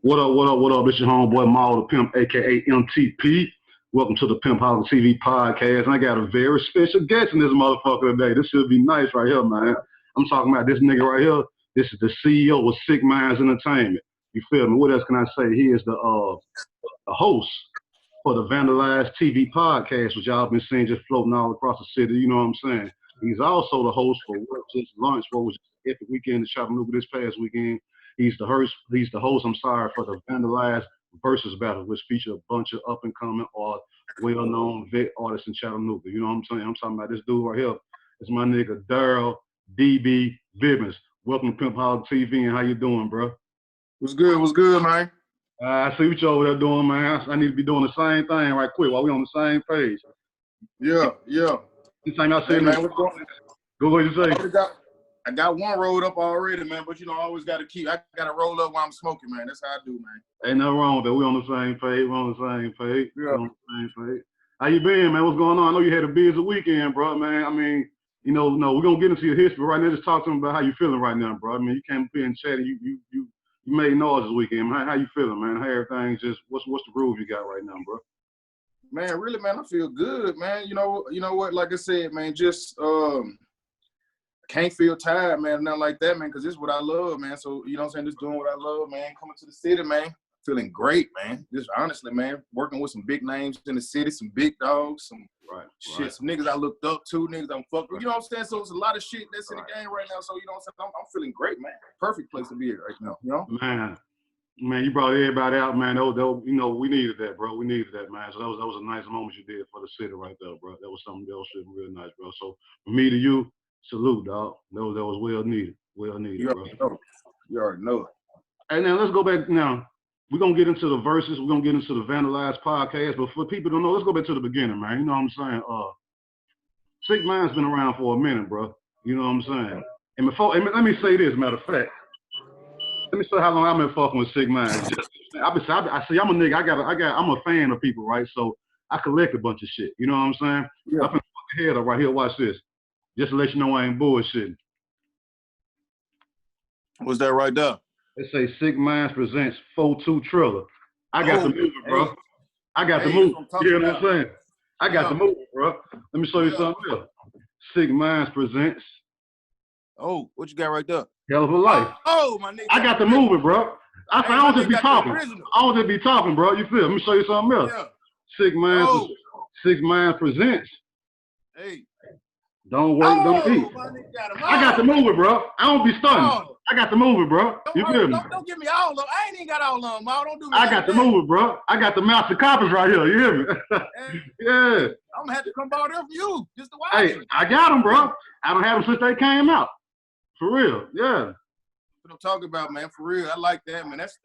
What up, what up, what up? It's your homeboy Maal The Pimp, a.k.a. MTP. Welcome to the Pimpoholic TV Podcast. And I got a very special guest in this motherfucker today. This should be nice right here, man. I'm talking about this nigga right here. This is the CEO of Sic Mindz Entertainment. You feel me? What else can I say? He is the host for the Vandalize TV Podcast, which y'all been seeing just floating all across the city. You know what I'm saying? He's also the host for VERSUZ Lunch, what was epic weekend in Chattanooga this past weekend. He's the host, for the Vandalize VERSUZ battle, which feature a bunch of up-and-coming or well-known vet artists in Chattanooga. You know what I'm saying? I'm talking about this dude right here. It's my nigga Daryl DB Bibbins. Welcome to Pimpoholic TV, and how you doing, bro? What's good? What's good, man? I see what you over there doing, man. I need to be doing the same thing right quick while we on the same page. Yeah. This thing I said, man, what's going on? Go ahead and say. I got one rolled up already, man, but you know, I always got to roll up while I'm smoking, man. That's how I do, man. Ain't nothing wrong with that. We on the same page. We're on the same page. Yeah. We're on the same page. How you been, man? What's going on? I know you had a busy weekend, bro, man. I mean, you know, we're going to get into your history right now. Just talk to me about how you feeling right now, bro. I mean, you came up here and chatted. You made noise this weekend. How you feeling, man? How everything's just, what's the groove you got right now, bro? Man, really, man, I feel good, man. You know what? Like I said, man, just can't feel tired, man, nothing like that, man, because this is what I love, man. So, you know what I'm saying, just doing what I love, man, coming to the city, man, feeling great, man. Just honestly, man, working with some big names in the city, some big dogs, some some niggas I looked up to, niggas I'm fucking with, you know what I'm saying? So it's a lot of shit that's in the game right now, so, you know what I'm saying, I'm feeling great, man. Perfect place to be at right now, you know? Man, you brought everybody out, man. You know, we needed that, bro. We needed that, man. So that was a nice moment you did for the city right there, bro. That was something else real nice, bro. So from me to you, salute, dog. That was well needed. Well needed, bro. You already know it. Hey, now let's go back now. We're going to get into the VERSUZ. We're going to get into the Vandalize podcast. But for people who don't know, let's go back to the beginning, man. You know what I'm saying? Sic Mindz been around for a minute, bro. You know what I'm saying? And let me say this, matter of fact. Let me say how long I've been fucking with Sic Mindz. I see, I'm a nigga. I'm a fan of people, right? So I collect a bunch of shit. You know what I'm saying? Yeah. I've been fucking head up right here. Watch this. Just to let you know I ain't bullshitting. What's that right there? They say Sic Mindz presents 4-2 Triller. I got the movie, bro. I got the movie. You know what I'm saying? I got the movie, bro. Let me show you something else. Sic Mindz presents. Oh, what you got right there? Hell of a Life. Oh, my nigga. I got the movie, bro. I don't just be talking. I don't just be talking, bro. You feel? Let me show you something else. Yeah. Sic Mindz presents. Hey. Don't work, don't eat. I got the movie, bro. I don't be stunning. I got the movie, bro. You feel me? Don't give me all of them. I ain't even got all of them, Ma. Don't do me. I got the movie, bro. I got the master copies right here. You hear me? Yeah. I'm gonna have to come borrow them from you just to watch Hey, I got them, bro. I don't have them since they came out. For real, yeah. What I'm talking about, man. For real, I like that, man. That's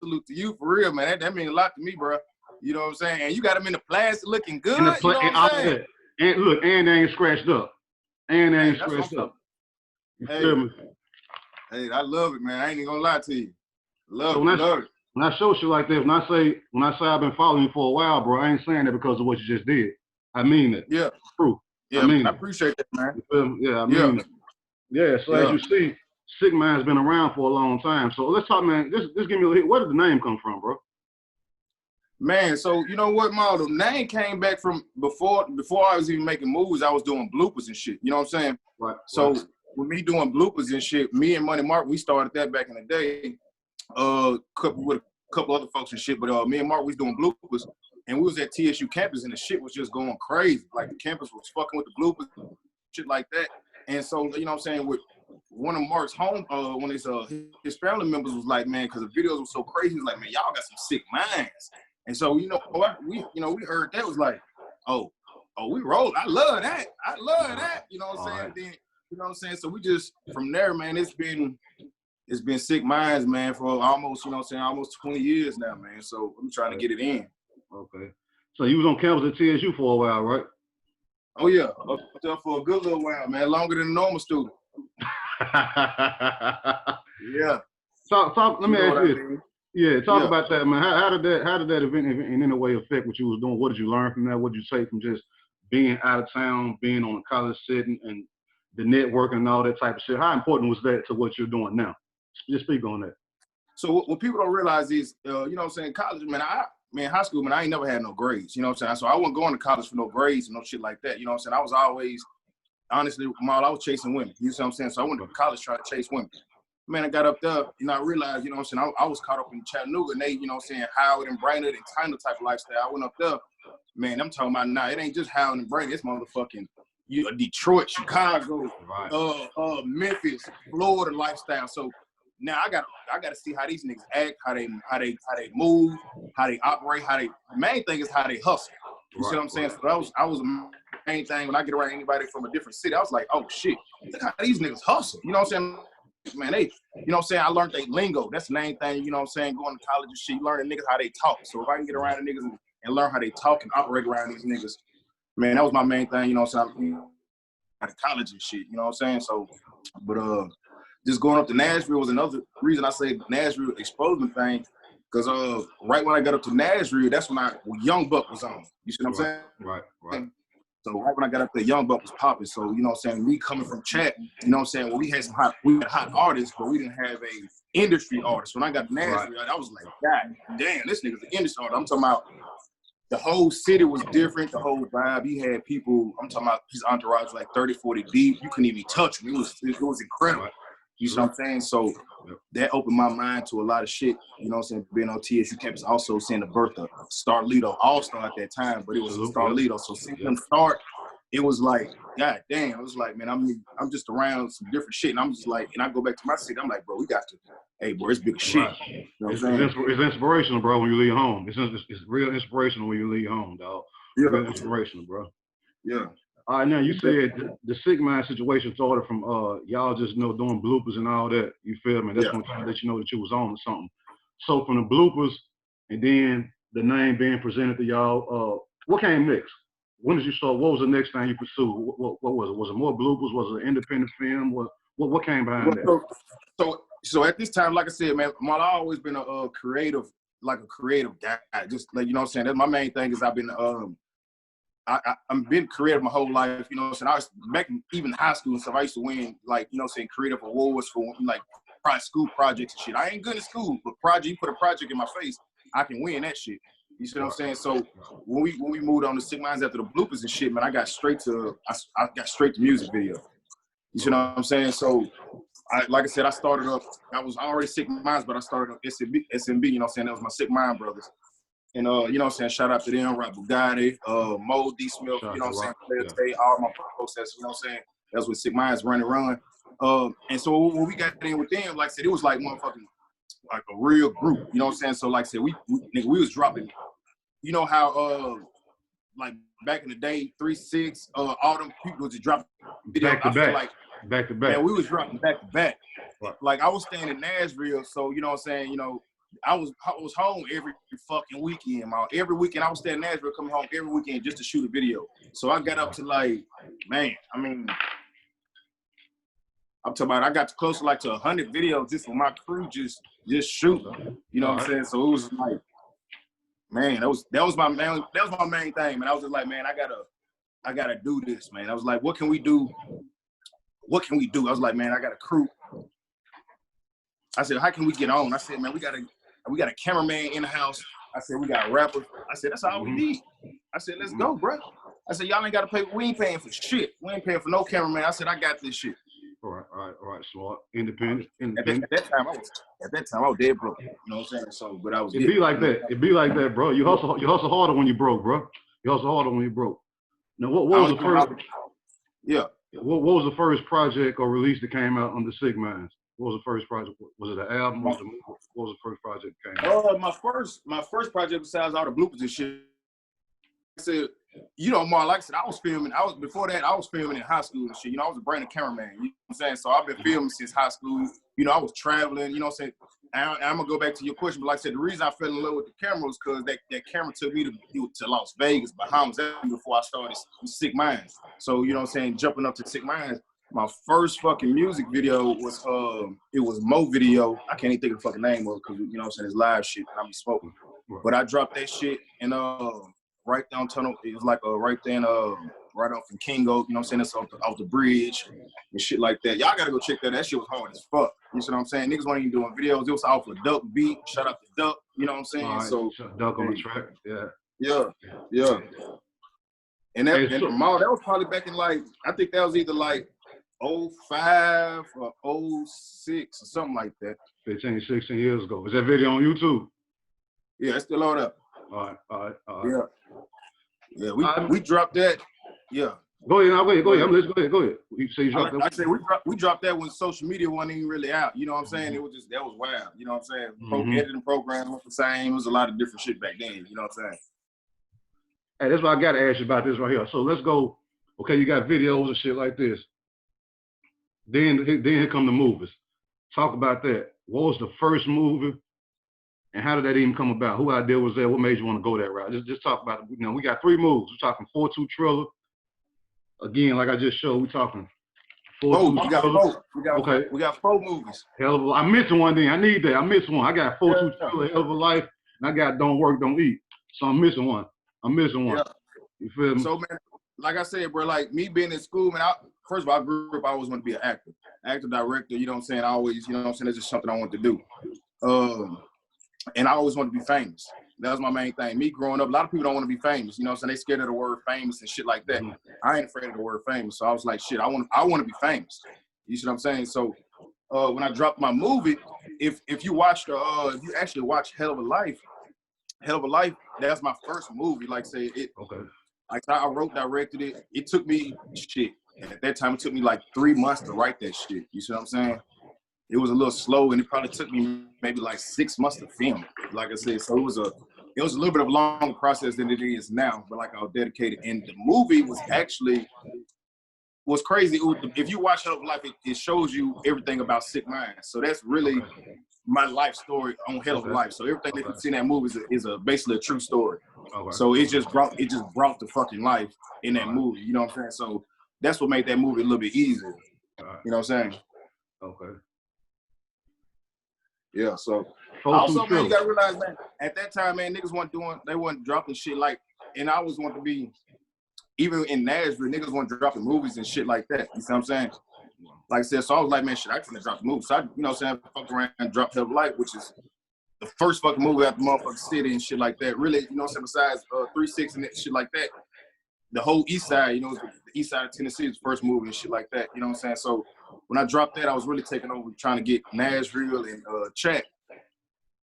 salute to you, for real, man. That means a lot to me, bro. You know what I'm saying? And you got them in the plastic, looking good. You know what I'm saying? And look, and they ain't scratched up. And they ain't scratched up. You feel me? Hey, I love it, man. I ain't even gonna lie to you. Love it. When I show shit like that, when I say I've been following you for a while, bro, I ain't saying that because of what you just did. I mean it. Yeah. It's true. Yeah, I appreciate that, man. You feel me? Yeah, I mean it. Yeah, so as you see, Sic Mindz been around for a long time. So let's talk, man. Just give me a hit. Where did the name come from, bro? Man, so you know what, Ma? The name came back from before I was even making movies. I was doing bloopers and shit. You know what I'm saying? Right. So with me doing bloopers and shit, me and Money Mark, we started that back in the day. With a couple other folks and shit, but me and Mark, we was doing bloopers, and we was at TSU campus, and the shit was just going crazy. Like the campus was fucking with the bloopers, shit like that. And so, you know what I'm saying, with one of Mark's home, when his family members was like, man, because the videos were so crazy, he was like, man, y'all got some sick minds. And so, you know what, we heard that, was like, oh, we roll. I love that. You know what I'm saying? Then, you know what I'm saying? So we just, from there, man, it's been Sic Mindz, man, for almost, you know what I'm saying, almost 20 years now, man. So I'm trying to get it in. Okay. So you was on campus at TSU for a while, right? Oh yeah, up there for a good little while, man. Longer than a normal student. Yeah. Let me ask you this. Yeah, talk about that, man. How did that event in any way affect what you was doing? What did you learn from that? What did you take from just being out of town, being on a college setting, and the networking and all that type of shit? How important was that to what you're doing now? Just speak on that. So what people don't realize is, you know what I'm saying, college, man, high school, man, I ain't never had no grades, you know what I'm saying? So I wasn't going to college for no grades and no shit like that, you know what I'm saying? I was always, honestly, Maal, I was chasing women, you know what I'm saying? So I went to college trying to chase women. Man, I got up there, you know, I realized, you know what I'm saying, I was caught up in Chattanooga, and they, you know what I'm saying, Howard and Brainerd and kind of type of lifestyle. I went up there, man, I'm talking about now, it ain't just Howard and Brainerd, it's motherfucking Detroit, Chicago, right. Memphis, Florida lifestyle. So now I gotta see how these niggas act, how they move, how they operate, the main thing is how they hustle. You see what I'm saying? So that was the main thing when I get around anybody from a different city. I was like, oh shit, look how these niggas hustle. You know what I'm saying? Man, they, you know what I'm saying? I learned they lingo. That's the main thing, you know what I'm saying? Going to college and shit, you learn the niggas how they talk. So if I can get around the niggas and learn how they talk and operate around these niggas, man, that was my main thing, you know what I'm saying? Out of college and shit, you know what I'm saying? So, but just going up to Nashville was another reason I say Nashville exposed the thing, because right when I got up to Nashville, that's when Young Buck was on. You see what I'm saying? Right. So right when I got up there, Young Buck was popping. So, you know what I'm saying, me coming from Chat, you know what I'm saying, well, we had hot artists, but we didn't have a industry artist. When I got to Nashville, I was like, God damn, this nigga's an industry artist. I'm talking about the whole city was different, the whole vibe. He had people, I'm talking about his entourage was like 30, 40 deep. You couldn't even touch him. It was incredible. You see what I'm saying? So that opened my mind to a lot of shit. You know what I'm saying? Being on TSU campus, also seeing the birth of Starlito, All-Star at that time, but it was Starlito. So seeing him start, it was like, God damn. It was like, man, I'm just around some different shit. And I'm just like, and I go back to my city, I'm like, bro, we got to, hey, bro, it's big shit. Right. You know what I'm saying? It's inspirational, bro, when you leave home. It's real inspirational when you leave home, dog. Yeah. Real inspirational, bro. Yeah. All right, now you said the Sic Mindz situation started from y'all just doing bloopers and all that. You feel me? That's when I let you know that you was on or something. So from the bloopers and then the name being presented to y'all, what came next? When did you start? What was the next thing you pursued? What was it? Was it more bloopers? Was it an independent film? What came behind that? So at this time, like I said, man, Maal, I've always been a creative guy. Just like, you know what I'm saying? That's my main thing is I've been I've been creative my whole life, you know what I'm saying? I was back in even high school and stuff, I used to win, like, you know what I'm saying, creative awards for like school projects and shit. I ain't good at school, but you put a project in my face, I can win that shit. You see what I'm saying? So when we moved on to Sic Mindz after the bloopers and shit, man, I got straight to music video. You see what I'm saying? So like I said, I was already Sic Mindz, but I started up SMB, you know what I'm saying? That was my Sic Mindz brothers. And, you know what I'm saying, shout out to them, Rob Bugatti, Mo, D. Smith, you know what I'm saying, all my processes, you know what I'm saying? That's what Sic Mindz run. And so when we got in with them, like I said, it was like motherfucking, like a real group, you know what I'm saying? So like I said, we was dropping, you know how, like back in the day, 3-6, all them people just dropping video. Back to back. Yeah, we was dropping back to back. Right. Like I was staying in Nashville, so you know what I'm saying, you know, I was home every fucking weekend, man. Every weekend I was staying in Nashville, coming home every weekend just to shoot a video. So I got up to like, man, I mean, I'm talking about I got close to like to 100 videos just for my crew just shooting. You know what I'm saying? So it was like, man, that was my main thing, man. I was just like, man, I gotta do this, man. I was like, what can we do? I was like, man, I got a crew. I said, how can we get on? I said, man, we got a cameraman in the house. I said, we got rappers. I said, that's all we need. I said, let's go, bro. I said, y'all ain't got to pay. We ain't paying for shit. We ain't paying for no cameraman. I said, I got this shit. All right. Smart, independent. At that time, I was dead broke. You know what I'm saying? So, but I was. It'd be like that, bro. You hustle harder when you broke, bro. You hustle harder when you broke. Now, what was the first? Yeah. What was the first project or release that came out on the Sic Mindz? What was the first project? Was it an album? What was the first project that came out? My first project besides all the bloopers and shit. I said, you know, Maal, like I said, before that, I was filming in high school and shit. You know, I was a brand new cameraman. You know what I'm saying? So I've been filming since high school. You know, I was traveling, you know what I'm saying? I'm gonna go back to your question, but like I said, the reason I fell in love with the camera was because that camera took me to Las Vegas, Bahamas, before I started Sic Mindz. So, you know what I'm saying, jumping up to Sic Mindz, my first fucking music video was it was Mo video. I can't even think of the fucking name of it because, you know what I'm saying, it's live shit and I be smoking. But I dropped that shit and right downtown, it was like right there in right off in Kingo, you know what I'm saying? That's off the bridge and shit like that. Y'all gotta go check that. That shit was hard as fuck. You see what I'm saying? Niggas weren't even doing videos. It was off a Duck beat. Shout out to Duck. You know what I'm saying? Right. So Duck on the track. Yeah. Yeah. And that was probably back in like, I think that was either like 05 or 06 or something like that. 15, 16 years ago. Is that video on YouTube? Yeah, it's still on up. All right. Yeah, we dropped that. Yeah. Go ahead. Go ahead. You say you dropped that? I said we dropped that when social media wasn't even really out. You know what I'm saying? It was just, that was wild. You know what I'm saying? Editing programs was the same. It was a lot of different shit back then. You know what I'm saying? Hey, that's why I got to ask you about this right here. So let's go. Okay, you got videos and shit like this. Then here come the movies. Talk about that. What was the first movie, and how did that even come about? Who idea was that? What made you want to go that route? Just talk about it. You know, we got 3 movies. We're talking 4-2 Triller. Again, like I just showed, we're talking 4-2 Triller. We got 4 movies. Hell of a, I'm missing one thing. I need that. I missed one. I got 4-2 Triller, Hell of a Life, and I got Don't Work, Don't Eat. So I'm missing one. Yeah. You feel me? So, man, like I said, bro, like me being in school, man, first of all, I grew up, I always wanted to be an actor, director, you know what I'm saying? I always, you know what I'm saying? That's just something I wanted to do. And I always wanted to be famous. That was my main thing. Me growing up, a lot of people don't want to be famous, you know what I'm saying? They scared of the word famous and shit like that. I ain't afraid of the word famous. So I was like, shit, I want to be famous. You see what I'm saying? So when I dropped my movie, if you watch if you actually watch Hell of a Life, that's my first movie. Like say it. Okay. Like I wrote, directed it. It took me at that time, it took me like 3 months to write that shit. You see what I'm saying? It was a little slow, and it probably took me maybe like 6 months to film it. Like I said, so it was a little bit of a longer process than it is now. But like I was dedicated, and the movie was crazy. If you watch Hell of a Life, it shows you everything about Sic Mindz. So that's really my life story on Hell of a Life. So everything that you see in that movie is basically a true story. So it just brought the fucking life in that movie. You know what I'm saying? So that's what made that movie a little bit easier. You know what I'm saying? Okay. Yeah, so also, man, you gotta realize, man, at that time, man, niggas wasn't dropping shit like, and I always wanted to be, even in Nashville, niggas weren't dropping movies and shit like that. You see what I'm saying? Like I said, so I was like, man, shit, I finna drop the movie. So I, you know what I'm saying, I fucked around and dropped Hell of a Life, which is the first fucking movie out the motherfucking city and shit like that. Really, you know what I'm saying, besides 3-6 and shit like that, the whole east side, you know, the east side of Tennessee is the first movie and shit like that. You know what I'm saying? So when I dropped that, I was really taking over trying to get Nashville and Chat.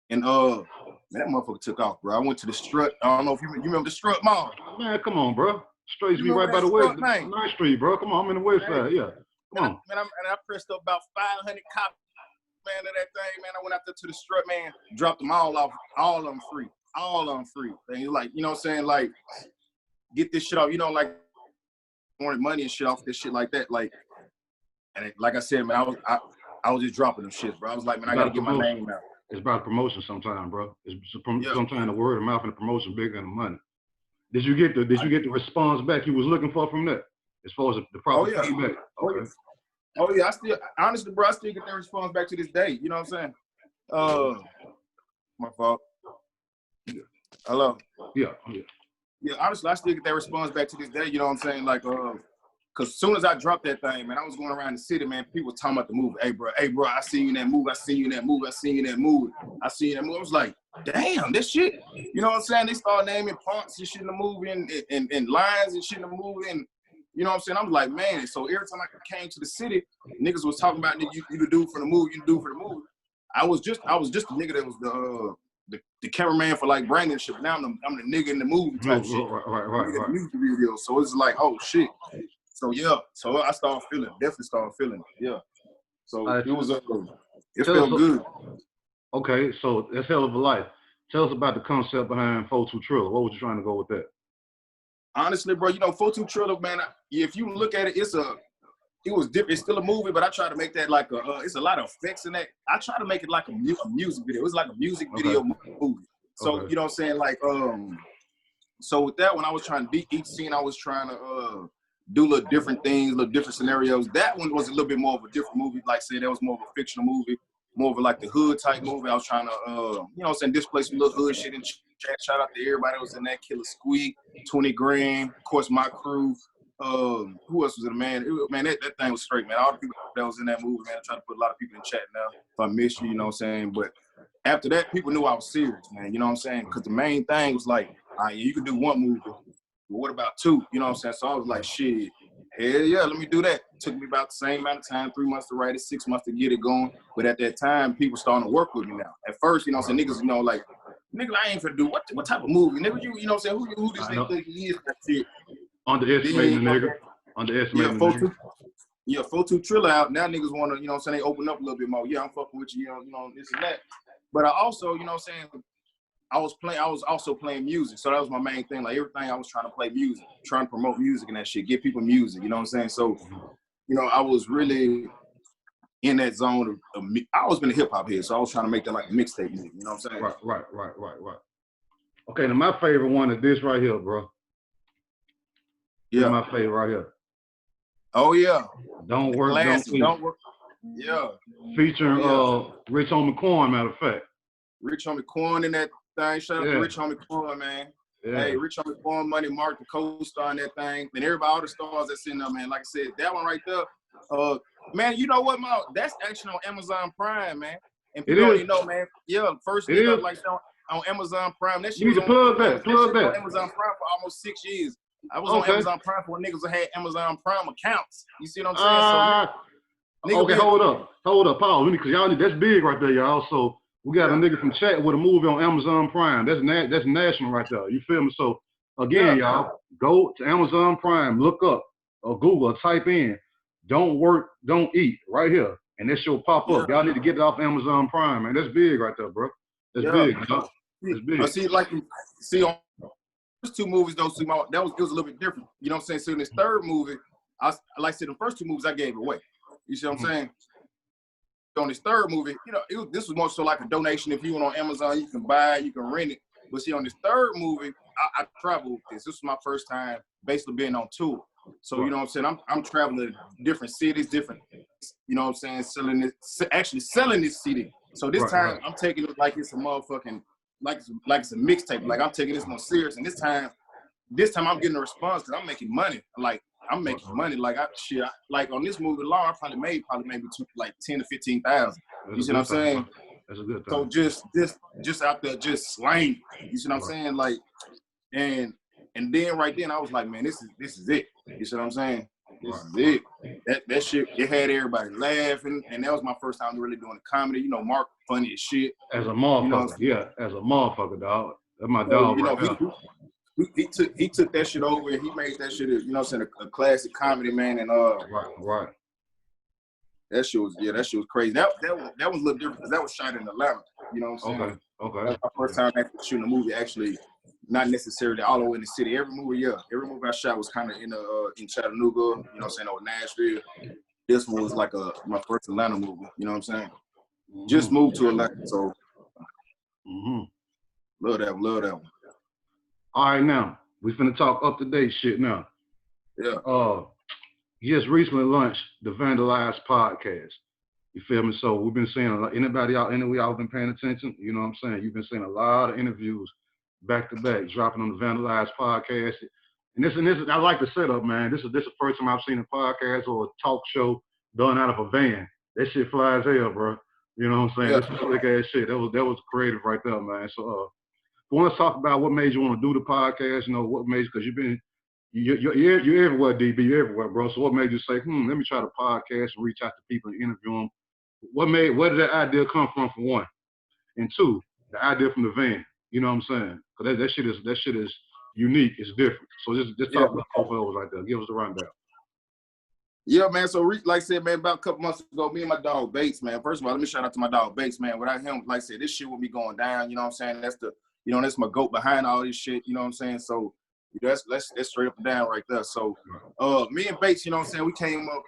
And man, that motherfucker took off, bro. I went to the Strut. I don't know if you remember the Strut Mall. Man, come on, bro. Straight be right by the west, 9th Street, bro. Come on, I'm in the west side, yeah. Come on. Man, I pressed up about 500 copies, man, of that thing, man. I went out there to the Strut, man, dropped them all off, all of them free. And you're like, you know what I'm saying, like, get this shit off, you know, like, wanted money and shit off this shit like that, like, and like I said, man, I was just dropping them shits, bro. I was like, man, I gotta get my name out. It's about promotion sometimes, bro. Sometimes the word of mouth and the promotion bigger than the money. Did you get the response back you was looking for from that? As far as the proper feedback? Okay. Oh yeah, honestly, bro, I still get that response back to this day. You know what I'm saying? My fault. Yeah. Hello. Yeah. Yeah, honestly, I still get that response back to this day. You know what I'm saying? Like, because as soon as I dropped that thing, man, I was going around the city, man, people talking about the movie. Hey, bro, I seen you in that movie. I seen you in that movie. I was like, damn, this shit. You know what I'm saying? They started naming parts and shit in the movie and lines and shit in the movie. And you know what I'm saying? I was like, man. So every time I came to the city, niggas was talking about you the dude for the movie, you the dude for the movie. I was just the nigga that was the cameraman for like branding and shit. But now I'm the nigga in the movie type shit. Right. Music video. So it's like, oh shit. So yeah, so I definitely started feeling it. Yeah. So it was it felt good. Okay, so that's Hell of a Life. Tell us about the concept behind 4-2 Triller. What was you trying to go with that? Honestly, bro, you know, 4-2 Triller, man, if you look at it, it was different. It's still a movie, but I try to make that like it's a lot of effects in that. I try to make it like a music video. It's like a music video movie. So, you know what I'm saying? Like, so with that one, I was trying to beat each scene. I was trying to do little different things, little different scenarios. That one was a little bit more of a different movie. Like, say, that was more of a fictional movie, more of a, like the hood type movie. I was trying to, you know what I'm saying, display some little hood shit in Chat. Shout out to everybody that was in that. Killer Squeak, 20 Grand, of course, my crew. who else was in it, man? Man, that thing was straight, man. All the people that was in that movie, man, I try to put a lot of people in chat now. If I miss you, you know what I'm saying? But after that, people knew I was serious, man. You know what I'm saying? Because the main thing was like, all right, you can do one movie, but what about two? You know what I'm saying? So I was like, shit, hell yeah, let me do that. It took me about the same amount of time, 3 months to write it, 6 months to get it going. But at that time, people starting to work with me now. At first, you know what I'm saying? Niggas, you know, like, nigga, I ain't finna do what type of movie? Nigga, you know what I'm saying? Who this nigga think he is? That shit. Underestimating the nigga. Underestimating the nigga. Yeah, 4-2 Triller out. Now niggas want to, you know what I'm saying, they open up a little bit more. Yeah, I'm fucking with you, you know, this and that. But I also, you know what I'm saying, I was also playing music. So that was my main thing. Like everything I was trying to play music, trying to promote music and that shit, give people music, you know what I'm saying? So, you know, I was really in that zone of I always been a hip hop head, so I was trying to make that like a mixtape music, you know what I'm saying? Right. Okay, now my favorite one is this right here, bro. Yeah. This is my favorite right here. Oh yeah. Don't work, don't work. Yeah. Featuring Rich Homie Quan, matter of fact. Rich Homie Quan in that thing. Shout out to Rich Homie Quan, man. Yeah. Hey, Rich Homie Quan, Money Mark, the co-star in that thing. And everybody, all the stars that's in there, man. Like I said, that one right there. Man, you know what, Mal? That's actually on Amazon Prime, man. And people don't even know, man. Yeah, first thing like on Amazon Prime. That shit you need to plug that. Plug that. On Amazon Prime for almost 6 years. I was on Amazon Prime for when niggas that had Amazon Prime accounts. You see what I'm saying? Okay, hold up, pause. Because y'all need, that's big right there, y'all. So we got a nigga from chat with a movie on Amazon Prime. That's national right there. You feel me? So again, y'all, go to Amazon Prime, look up or Google, or type in "Don't Work, Don't Eat" right here, and that show pop up. Y'all need to get it off Amazon Prime, man. That's big right there, bro. That's big, y'all. That's big. On first two movies, it was a little bit different. You know what I'm saying? So in this third movie, like I said, the first two movies I gave away. You see what I'm saying? On this third movie, you know, this was more so like a donation. If you went on Amazon, you can buy it, you can rent it. But see, on this third movie, I traveled with this. This was my first time basically being on tour. So, you know what I'm saying? I'm traveling to different cities, different, you know what I'm saying, selling this CD. So this time I'm taking it like it's a motherfucking, like it's a mixtape. Like I'm taking this more serious. And this time I'm getting a response because I'm making money. Like I'm making money. Like like on this movie alone, I probably made like 10 to 15,000. You see what I'm saying? That's a good thing. So just out there just slaying. You see what I'm saying? Like, and then right then I was like, man, this is it. You see what I'm saying? This is it. That shit, it had everybody laughing, and that was my first time really doing a comedy. You know, Mark funny as shit. As a motherfucker, you know, as a motherfucker, dog. That's my dog. You know, he took that shit over and he made that shit, you know what I'm saying, a classic comedy, man. And right. That shit was crazy. That was a little different because that was shot in Atlanta. You know what I'm saying? Okay. That's my first time actually shooting a movie. Actually, not necessarily all the way in the city. Every movie I shot was kind of in Chattanooga. You know what I'm saying, or Nashville. This one was like my first Atlanta movie. You know what I'm saying? Just moved to Atlanta, so love that one. All right, now we finna talk up to date shit now. Yeah. Just recently launched the Vandalize Podcast. You feel me? So we've been seeing a lot. Anybody out y'all been paying attention? You know what I'm saying? You've been seeing a lot of interviews back to back dropping on the Vandalize Podcast. And this I like the setup, man. This is the first time I've seen a podcast or a talk show done out of a van. That shit flies hell, bro. You know what I'm saying? Yeah. This is slick ass shit. That was creative right there, man. So we want to talk about what made you want to do the podcast. You know, what made you, because you're everywhere, DB. You're everywhere, bro. So what made you say, let me try the podcast and reach out to people and interview them? Where did that idea come from, for one? And two, the idea from the van. You know what I'm saying? Because that shit is unique. It's different. So just talk about both of those right there. Give us the rundown. Yeah, man. So like I said, man, about a couple months ago, me and my dog Bates, man. First of all, let me shout out to my dog Bates, man. Without him, like I said, this shit would be going down. You know what I'm saying? That's my goat behind all this shit. You know what I'm saying? So that's straight up and down right there. So me and Bates, you know what I'm saying, we came up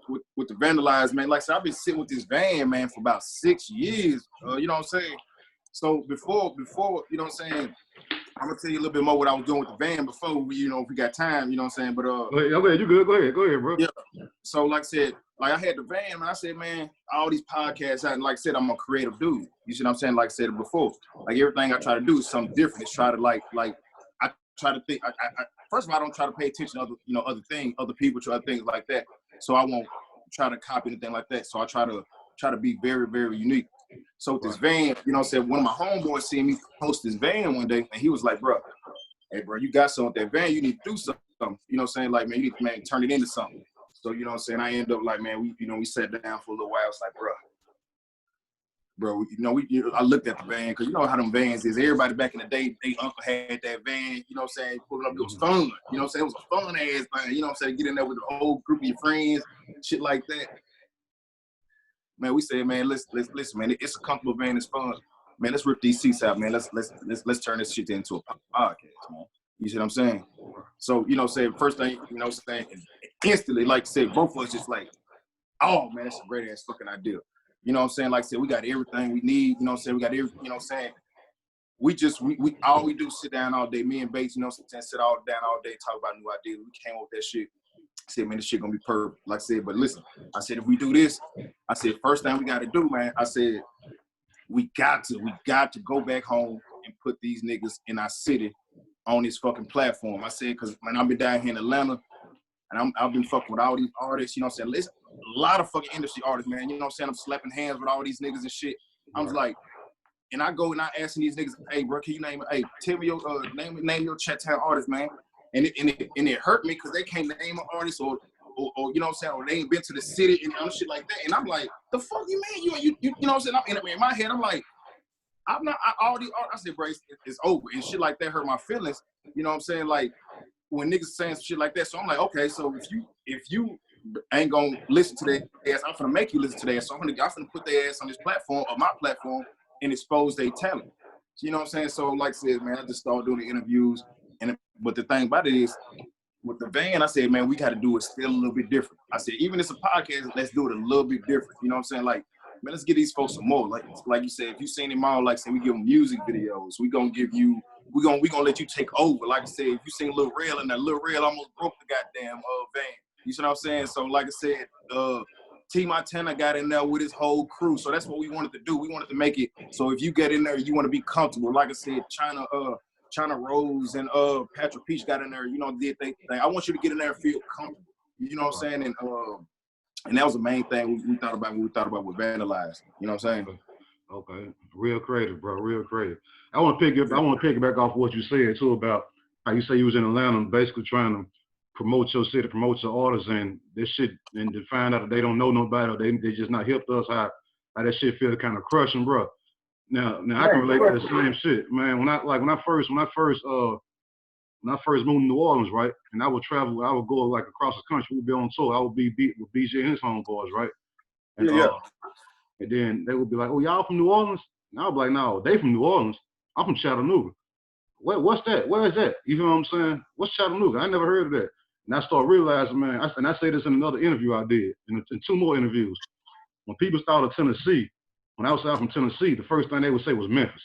with the Vandalize, man. Like I said, I've been sitting with this van, man, for about 6 years. You know what I'm saying? So before, you know what I'm saying, I'm gonna tell you a little bit more what I was doing with the van before we got time, you know what I'm saying? But okay, you good. Go ahead, bro. Yeah. So like I said, like I had the van, and I said, man, all these podcasts, and like I said, I'm a creative dude. You see what I'm saying? Like I said before, like everything I try to do is something different. It's try to like I try to think. First of all, I don't try to pay attention to other people, to other things like that. So I won't try to copy anything like that. So I try to be very, very unique. So with this van, you know what I'm saying, one of my homeboys seen me post this van one day, and he was like, bro, hey, bro, you got something with that van, you need to do something. You know what I'm saying? Like, man, you need to, turn it into something. So, you know what I'm saying? I end up like, man, we sat down for a little while. It's like, bro, I looked at the van, because you know how them vans is. Everybody back in the day, they uncle had that van, you know what I'm saying? Pulling up, it was fun. You know what I'm saying? It was a fun ass thing. You know what I'm saying? Get in there with the whole group of your friends, shit like that. Man, we said, man, listen, man, it's a comfortable van, it's fun. Man, let's rip these seats out, man. Let's turn this shit into a podcast, man. You see what I'm saying? So, you know what I'm saying, first thing, you know what I'm saying, instantly, like I said, both of us just like, oh man, that's a great ass fucking idea. You know what I'm saying? Like I said, we got everything we need, you know what I'm saying? We got everything, you know what I'm saying? We all we do is sit down all day. Me and Bates, you know what I'm saying, sit all down all day, talk about new ideas. We came up with that shit. I said, man, this shit gonna be perfect. Like I said, but listen, I said, if we do this, I said, first thing we gotta do, man, I said, we got to go back home and put these niggas in our city on this fucking platform. I said, because, man, I've been down here in Atlanta, and I've been fucking with all these artists, you know what I'm saying? Listen, a lot of fucking industry artists, man, you know what I'm saying? I'm slapping hands with all these niggas and shit. I was like, and I go and I asking these niggas, hey, bro, can you tell me your, name your Chattanooga artist, man. And it hurt me because they can't name an artist or you know what I'm saying, or they ain't been to the city and shit like that. And I'm like, the fuck you mean? You know what I'm saying? In my head, I'm like, I'm not, all these artists, I said, bro, it's over. And shit like that hurt my feelings. You know what I'm saying? Like, when niggas saying shit like that. So I'm like, okay, so if you ain't gonna listen to their ass, I'm gonna make you listen to their ass. So I'm gonna put their ass on this platform, or my platform, and expose their talent. You know what I'm saying? So like I said, man, I just started doing the interviews. But the thing about it is, with the van, I said, man, we got to do it still a little bit different. I said, even if it's a podcast, let's do it a little bit different. You know what I'm saying? Like, man, let's give these folks some more. Like you said, if you seen them all, like say we give them music videos, we gonna let you take over. Like I said, if you seen Lil Rel, and that Lil Rel almost broke the goddamn van. You see what I'm saying? So like I said, T Montana got in there with his whole crew. So that's what we wanted to do. We wanted to make it so if you get in there, you want to be comfortable. Like I said, China Rose and Patrick Peach got in there, you know, did they thing. I want you to get in there and feel comfortable. You know what I'm saying? And that was the main thing we thought about when we thought about with Vandalize. You know what I'm saying? Okay. Real creative, bro. Real creative. I want to pick it back off what you said too about how you say you was in Atlanta basically trying to promote your city, promote your artists, and this shit, and to find out that they don't know nobody, or they just not hip to us, how that shit feel kind of crushing, bro. Now I can relate to the same shit, man. When I first moved to New Orleans, right, and I would go like across the country. We'd be on tour. I would be with BJ and his homeboys, right? And, and then they would be like, "Oh, y'all from New Orleans?" And I would be like, "No, they from New Orleans. I'm from Chattanooga." What's that? Where is that? You know what I'm saying? What's Chattanooga? I never heard of that. And I started realizing, man, and I say this in another interview I did, and in 2 more interviews. When people started Tennessee, when I was out from Tennessee, the first thing they would say was Memphis.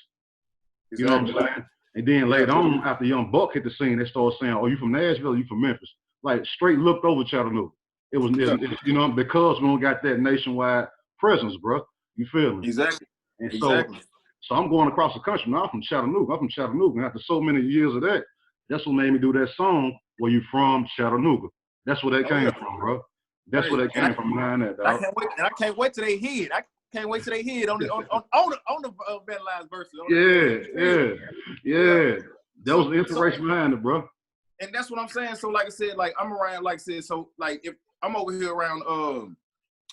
You know what I'm saying? And then later on, after Young Buck hit the scene, they started saying, "Oh, you from Nashville? Or you from Memphis?" Like straight looked over Chattanooga. It was, you know, because we don't got that nationwide presence, bro. You feel me? Exactly. And so I'm going across the country. Now I'm from Chattanooga. And after so many years of that, that's what made me do that song, "Where You From, Chattanooga." That's where they came from, bro. That's where they came from behind that, dog. I can't wait till they hit. I can't wait till they hit on the Vandalize VERSUZ. Yeah. That was the inspiration behind it, bro. And that's what I'm saying. So like I said, like I'm around, like I said, so like if I'm over here around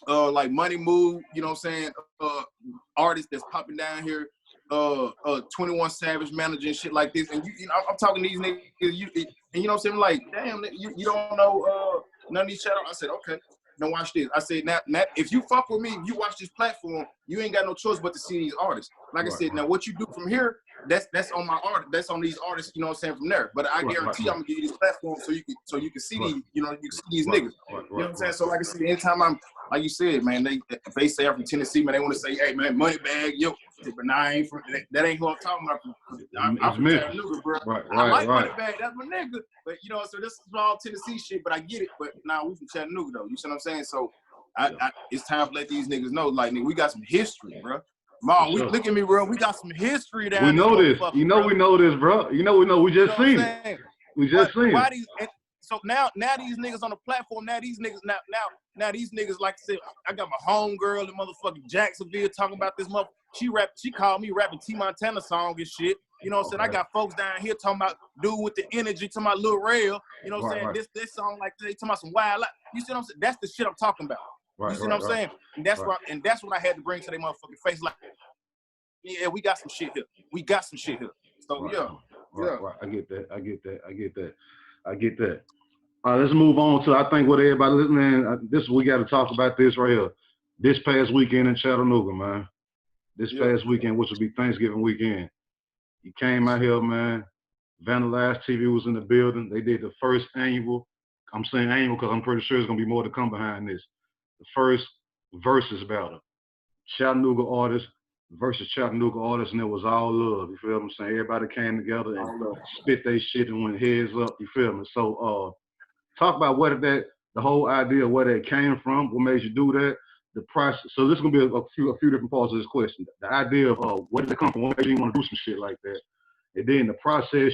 like Money Move, you know what I'm saying, artists that's popping down here, 21 Savage manager and shit like this, and you know, I'm talking to these niggas, and you know what I'm saying, like, damn, you don't know none of these shadows. I said, okay, now watch this. I said, now if you fuck with me, you watch this platform, you ain't got no choice but to see these artists. Like I said, now what you do from here, that's on my art, that's on these artists, you know what I'm saying, from there. But I guarantee I'm gonna give you this platform so you can see these, you know, you can see these niggas. You know what I'm saying? So like I said, anytime I'm, like you said, man, if they say I'm from Tennessee, man, they want to say, hey man, money bag, yo. But nah, I ain't from that ain't who I'm talking about. I'm from Chattanooga, bro. I like money bag, that's my nigga. But you know, so this is all Tennessee shit, but I get it. But nah, we from Chattanooga though. You see what I'm saying? So it's time to let these niggas know, like, nigga, we got some history, bro. Maal, look at me, bro. We got some history down there. We know this. You know, we know this, bro. You know, we just seen it. We just seen why it. these? So now these niggas on the platform. Now these niggas now these niggas, like I said, I got my homegirl in motherfucking Jacksonville talking about this mother. She called me rapping T Montana song and shit. You know what I'm saying? I got folks down here talking about dude with the energy, talking about Lil Rail. You know what I'm saying? This song like they talking about some wild life. You see what I'm saying? That's the shit I'm talking about. You see what I'm saying? And that's what I had to bring to their motherfucking face. Like, yeah, we got some shit here. We got some shit here. So Right. I get that. All right, let's move on to, I think, what everybody listening, we got to talk about this right here. This past weekend in Chattanooga, man. This past weekend, which will be Thanksgiving weekend. You came out here, man. Vandalize TV was in the building. They did the first annual. I'm saying annual because I'm pretty sure there's going to be more to come behind this. The first VERSUZ battle. Chattanooga artists versus Chattanooga artists, and it was all love. You feel what I'm saying? Everybody came together and spit their shit and went heads up. You feel me? So, talk about the whole idea of where that came from, what made you do that, the process. So this is gonna be a few different parts of this question. The idea of where did it come from? What made you want to do some shit like that? And then the process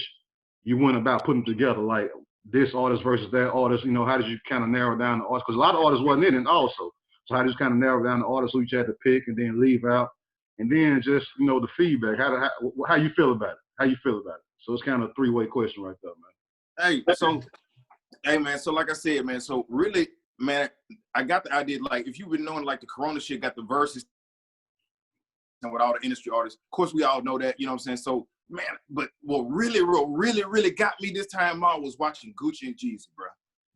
you went about putting together, like this artist versus that artist. You know, how did you kind of narrow down the artists? Because a lot of artists wasn't in it also. So how did you kind of narrow down the artists who you had to pick and then leave out, and then just the feedback. How you feel about it? How you feel about it? So it's kind of a three-way question right there, man. Hey, man, so like I said, man, so really, man, I got the idea, like, if you've been knowing, like, the Corona shit got the VERSUZ and with all the industry artists, of course, we all know that, you know what I'm saying? So, man, but what really got me this time out was watching Gucci and Jeezy, bro.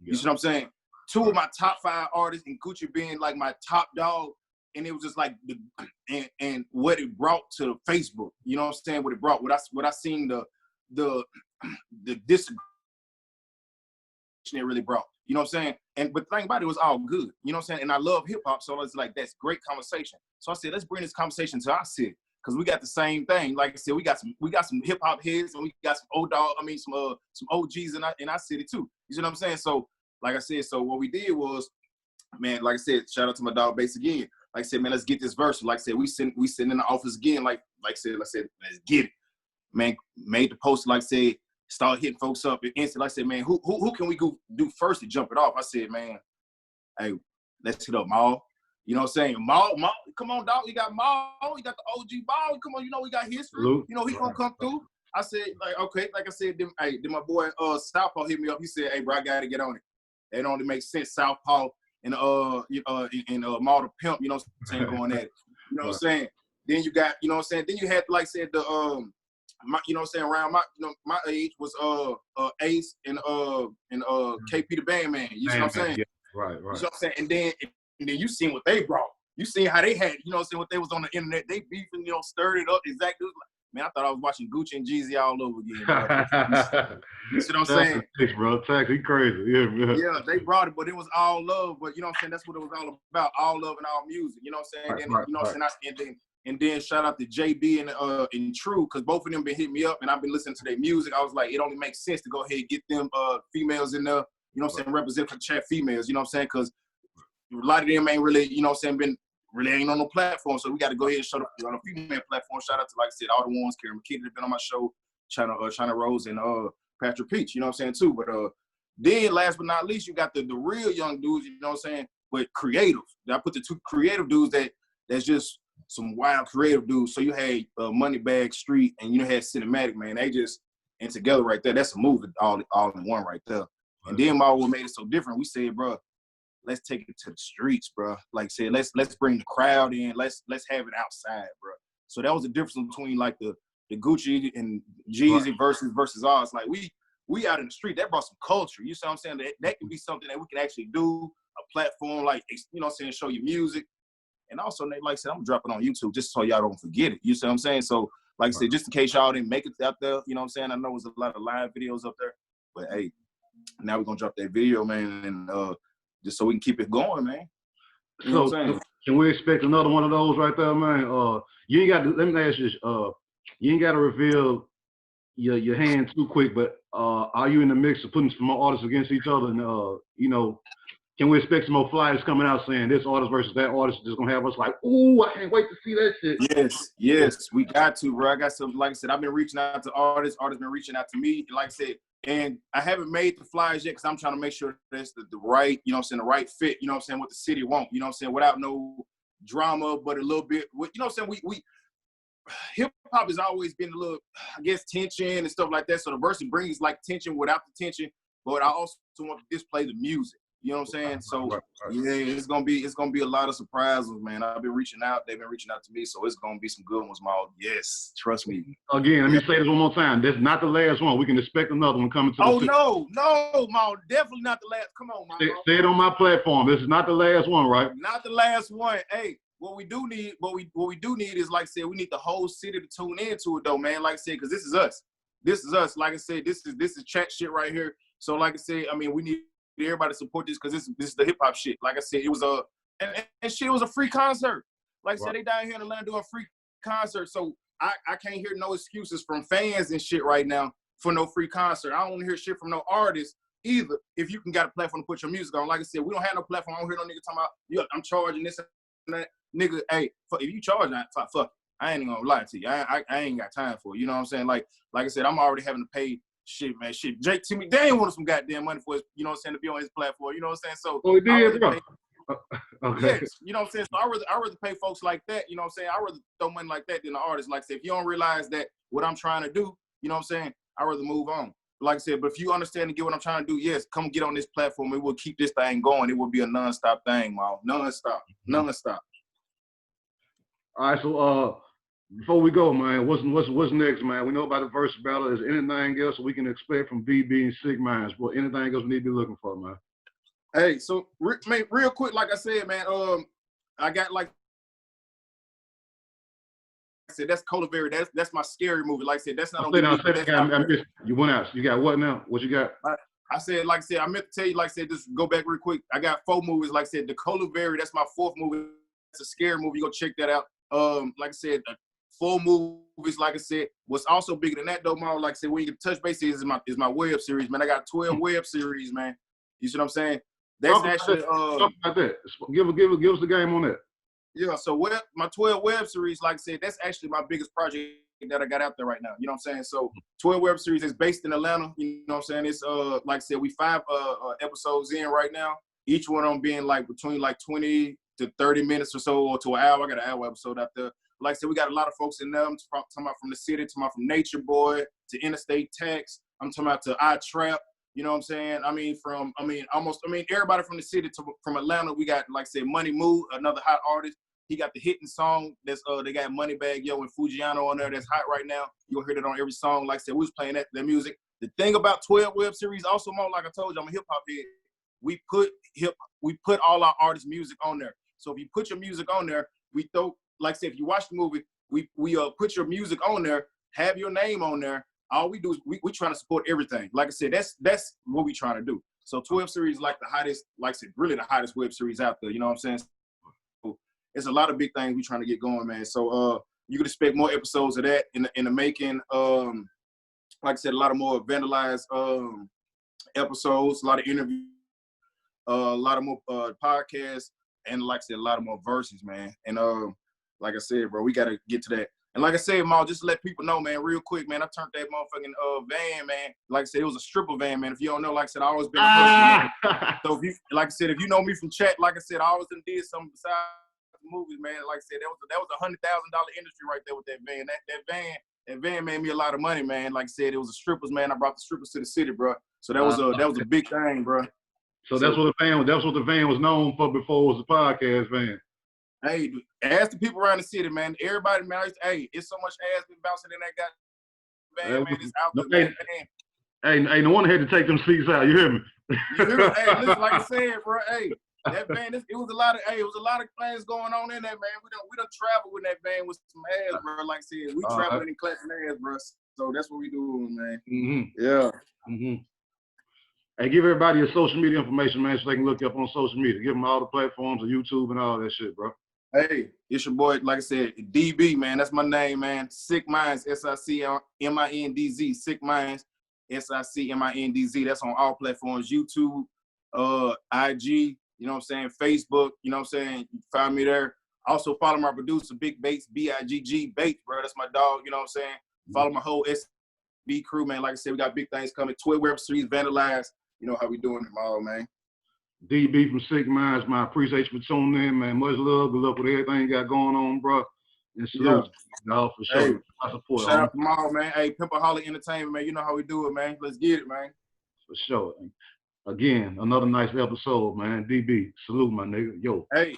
You see what I'm saying? Two of my top 5 artists, and Gucci being, like, my top dog, and it was just, like, and what it brought to Facebook, you know what I'm saying? What it brought, what I seen the disagreement it really brought, you know what I'm saying? But the thing about it was all good, you know what I'm saying? And I love hip hop, so it's like, that's great conversation. So I said, let's bring this conversation to our city, because we got the same thing. Like I said, we got some hip hop heads, and we got some some OGs in our city too. You see what I'm saying? So like I said, so what we did was, man, like I said, shout out to my dog Bass again. Like I said, man, let's get this verse. Like I said, we sitting in the office again. Like I said, let's get it. Man, made the post. Like I said, start hitting folks up and instant. Like I said, man, who can we go do first to jump it off? I said, man, hey, let's hit up Maal. You know what I'm saying? Maal, come on, dog. You got Maal. You got the OG Maal. Come on, we got history. You know, he gonna come through. I said, like, okay. Like I said, then my boy Southpaw hit me up. He said, hey, bro, I gotta get on it. It only makes sense. Southpaw and Maal The Pimp. You know what I'm saying? Going at it. You know what I'm saying? Then you got, you know what I'm saying? Then you had, like I said, the you know what I'm saying, around my age was Ace and KP the Bandman. You see what I'm saying? Yeah. Right. You see what I'm saying? And then you seen what they brought. You seen how they had, you know what I'm saying, what they was on the internet. They beefing, stirred it up. Exactly. Man, I thought I was watching Gucci and Jeezy all over again. Bro. You see what I'm saying? Thanks, bro. He crazy. Yeah, they brought it, but it was all love. But you know what I'm saying? That's what it was all about. All love and all music. You know what I'm saying? You know what I'm saying? And then shout out to JB and True, because both of them been hitting me up, and I've been listening to their music. I was like, it only makes sense to go ahead and get them females in there, you know what I'm saying, represent for chat females, you know what I'm saying, because a lot of them ain't really, you know what I'm saying, ain't on no platform, so we got to go ahead and show them on a female platform. Shout out to, like I said, all the ones, Karen McKinney has been on my show, China Rose, and Patrick Peach, you know what I'm saying, too. But then, last but not least, you got the real young dudes, you know what I'm saying, but creative. I put the two creative dudes that's just some wild creative dudes. So you had Moneybag Street, and you had Cinematic, man. They just, and together right there, that's a movie all in one right there. And then what made it so different, we said, bro, let's take it to the streets, bro. Like I said, let's bring the crowd in. Let's have it outside, bro. So that was the difference between like the Gucci and Jeezy versus ours. Like we out in the street, that brought some culture. You see what I'm saying? That can be something that we can actually do, a platform, like, you know what I'm saying, show your music. And also, like I said, I'm dropping on YouTube just so y'all don't forget it. You see what I'm saying? So, like I said, just in case y'all didn't make it out there, you know what I'm saying? I know there's a lot of live videos up there. But, hey, now we're going to drop that video, man, and just so we can keep it going, man. You know what I'm saying? Can we expect another one of those right there, man? You ain't got to, let me ask you this. You ain't got to reveal your hand too quick, but are you in the mix of putting some more artists against each other? And, you know, can we expect some more flyers coming out saying this artist versus that artist is going to have us like, ooh, I can't wait to see that shit? Yes, we got to, bro. I got some, like I said, I've been reaching out to artists. Artists been reaching out to me. And like I said, And I haven't made the flyers yet because I'm trying to make sure that's the right, you know what I'm saying, the right fit, you know what I'm saying, what the city want, you know what I'm saying, without no drama, but a little bit, you know what I'm saying, we hip hop has always been a little, I guess, tension and stuff like that. So the verse brings like tension without the tension, but I also want to display the music. You know what I'm saying? So yeah, it's gonna be a lot of surprises, man. I've been reaching out, they've been reaching out to me, so it's gonna be some good ones, Maal. Yes, trust me. Again, let me say this one more time. This is not the last one. We can expect another one coming to the city. No, Maal, definitely not the last. Come on, Maal. Say it on my platform. This is not the last one, right? Not the last one. Hey, what we do need is, like I said, we need the whole city to tune into it though, man. Like I said, because this is us. This is us. Like I said, this is chat shit right here. So like I said, I mean, we need everybody to support this because this is the hip hop shit. Like I said, it was and shit was a free concert. Like I said, they down here in Atlanta doing a free concert. So I can't hear no excuses from fans and shit right now for no free concert. I don't want to hear shit from no artists either. If you can got a platform to put your music on, like I said, we don't have no platform. I don't hear no nigga talking about, yeah, I'm charging this and that. Nigga, hey, if you charge, fuck, I ain't even gonna lie to you. I ain't got time for it. You know what I'm saying? Like I said, I'm already having to pay shit, man. Shit, Jake Timmy, they ain't wanted some goddamn money for his, you know what I'm saying, to be on his platform. You know what I'm saying? So he did, bro. Okay. Yes, you know what I'm saying? So I rather pay folks like that, you know what I'm saying? I rather throw money like that than the artist. Like I said, if you don't realize that what I'm trying to do, you know what I'm saying, I rather move on. Like I said, but if you understand and get what I'm trying to do, yes, come get on this platform. It will keep this thing going. It will be a non-stop thing, Maal. Non-stop. All right, so before we go, man, what's next, man? We know about the verse battle. Is anything else we can expect from VB and Sic Mindz? Well, anything else we need to be looking for, man? Hey, so real quick, like I said, man, I got like I said, that's Colivary. That's my scary movie. Like I said, that's not on TV. You went out. You got what now? What you got? I said, like I said, I meant to tell you, like I said, just go back real quick. I got 4 movies. Like I said, the Colivary, that's my 4th movie. It's a scary movie. Go check that out. Like I said, 4 movies, like I said. What's also bigger than that though, Maal, like I said, when you can touch base is my web series, man. I got 12 web series, man. You see what I'm saying? That's actually talk about that. Give us the game on that. Yeah, so my 12 web series, like I said, that's actually my biggest project that I got out there right now. You know what I'm saying? So 12 web series is based in Atlanta. You know what I'm saying? It's like I said, we 5 episodes in right now. Each one of them being like between like 20 to 30 minutes or so, or to an hour. I got an hour episode out there. Like I said, we got a lot of folks in them. I'm talking about from the city, talking about from Nature Boy to Interstate Tax. I'm talking about to iTrap. You know what I'm saying? Everybody from the city from Atlanta. We got, like I said, Money Moo, another hot artist. He got the hitting song that's they got Moneybag Yo and Fujiano on there that's hot right now. You'll hear that on every song. Like I said, we was playing that music. The thing about 12 web series, also, Mo, like I told you, I'm a hip hop head. We put all our artists' music on there. So if you put your music on there, we throw, like I said, if you watch the movie, we put your music on there, have your name on there. All we do is we trying to support everything. Like I said, that's what we trying to do. So 12 series like the hottest, like I said, really the hottest web series out there. You know what I'm saying? So it's a lot of big things we trying to get going, man. So you can expect more episodes of that in the making. Like I said, a lot of more Vandalize episodes, a lot of interviews, a lot of more podcasts, and like I said, a lot of more verses, man. And like I said, bro, we gotta get to that. And like I said, Maal, just to let people know, man, real quick, man, I turned that motherfucking van, man. Like I said, it was a stripper van, man. If you don't know, like I said, I always been a hustler, man. So if you, like I said, if you know me from chat, like I said, I always done did something besides movies, man. Like I said, that was $100,000 industry right there with that van. That van made me a lot of money, man. Like I said, it was a strippers, man. I brought the strippers to the city, bro. So that was a big thing, bro. So that's what the van was known for before it was a podcast van. Hey, ask the people around the city, man. Everybody, man. Hey, it's so much ass been bouncing in that van, man. It's out there, man. Hey, no one had to take them seats out. You hear me? You hear me? Hey, listen, like I said, bro. Hey, that van. It was a lot of things going on in that, man. We don't travel with that van with some ass, bro. Like I said, we traveling and clapping ass, bro. So that's what we doing, man. Mm-hmm. Yeah. Mm-hmm. Hey, give everybody your social media information, man, so they can look you up on social media. Give them all the platforms, the YouTube and all that shit, bro. Hey, it's your boy, like I said, DB, man. That's my name, man. Sic Mindz, SICMINDZ. Sic Mindz, SICMINDZ. That's on all platforms, YouTube, IG, you know what I'm saying, Facebook, you know what I'm saying. You can find me there. Also follow my producer, Big Bates, BIGG Bates, bro. That's my dog, you know what I'm saying. Follow my whole B crew, man. Like I said, we got big things coming. 12 Web Streets, Vandalize. You know how we doing them all, man. DB from Sic Mindz, man. Appreciate you for tuning in, man. Much love. Good luck with everything you got going on, bro. And salute, y'all, for sure. Hey, I support, shout out to Maal, man. Hey, Pimpoholic Entertainment, man. You know how we do it, man. Let's get it, man. For sure. Again, another nice episode, man. DB, salute, my nigga. Yo. Hey.